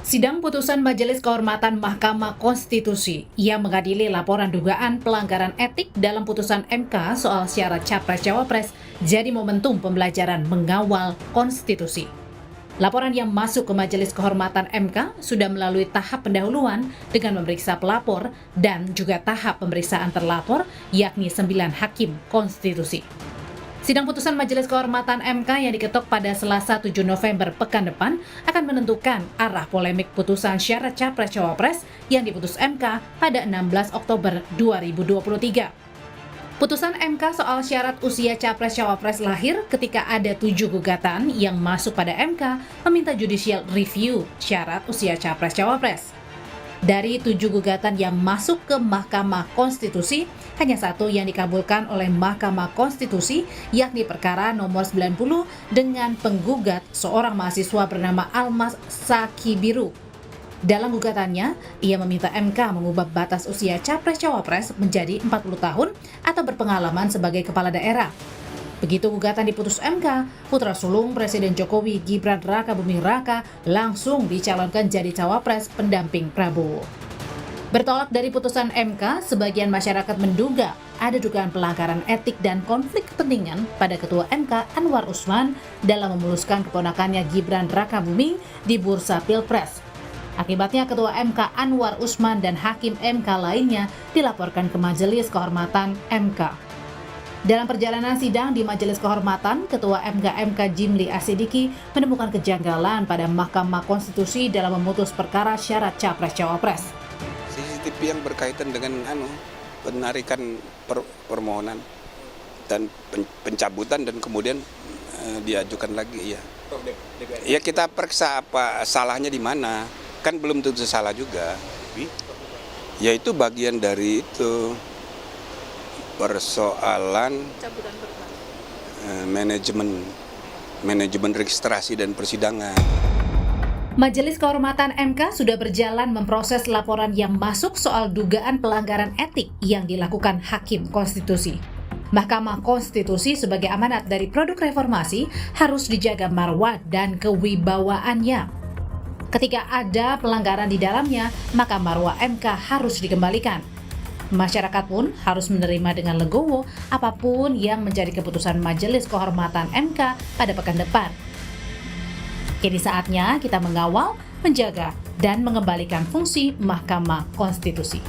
Sidang putusan Majelis Kehormatan Mahkamah Konstitusi yang mengadili laporan dugaan pelanggaran etik dalam putusan MK soal syarat Capres-Cawapres jadi momentum pembelajaran mengawal konstitusi. Laporan yang masuk ke Majelis Kehormatan MK sudah melalui tahap pendahuluan dengan memeriksa pelapor dan juga tahap pemeriksaan terlapor, yakni 9 hakim konstitusi. Sidang putusan Majelis Kehormatan MK yang diketok pada Selasa 7 November pekan depan akan menentukan arah polemik putusan syarat Capres-Cawapres yang diputus MK pada 16 Oktober 2023. Putusan MK soal syarat usia Capres-Cawapres lahir ketika ada 7 gugatan yang masuk pada MK meminta judicial review syarat usia Capres-Cawapres. Dari 7 gugatan yang masuk ke Mahkamah Konstitusi, hanya satu yang dikabulkan oleh Mahkamah Konstitusi, yakni perkara nomor 90 dengan penggugat seorang mahasiswa bernama Almas Sakibiru. Dalam gugatannya, ia meminta MK mengubah batas usia Capres-Cawapres menjadi 40 tahun atau berpengalaman sebagai kepala daerah. Begitu gugatan diputus MK, putra sulung Presiden Jokowi Gibran Rakabuming Raka langsung dicalonkan jadi cawapres pendamping Prabowo. Bertolak dari putusan MK, sebagian masyarakat menduga ada dugaan pelanggaran etik dan konflik kepentingan pada Ketua MK Anwar Usman dalam memuluskan keponakannya Gibran Rakabuming di bursa Pilpres. Akibatnya Ketua MK Anwar Usman dan Hakim MK lainnya dilaporkan ke Majelis Kehormatan MK. Dalam perjalanan sidang di Majelis Kehormatan, Ketua MK Jimli Asidiki menemukan kejanggalan pada Mahkamah Konstitusi dalam memutus perkara syarat Capres-Cawapres. CCTV yang berkaitan dengan penarikan permohonan dan pencabutan dan kemudian diajukan lagi ya. Ya kita periksa apa salahnya di mana. Kan belum tentu salah juga. Ya itu bagian dari itu. Persoalan manajemen registrasi dan persidangan. Majelis Kehormatan MK sudah berjalan memproses laporan yang masuk soal dugaan pelanggaran etik yang dilakukan Hakim Konstitusi. Mahkamah Konstitusi sebagai amanat dari produk reformasi harus dijaga marwah dan kewibawaannya. Ketika ada pelanggaran di dalamnya, maka marwah MK harus dikembalikan. Masyarakat pun harus menerima dengan legowo apapun yang menjadi keputusan Majelis Kehormatan MK pada pekan depan. Kini saatnya kita mengawal, menjaga, dan mengembalikan fungsi Mahkamah Konstitusi.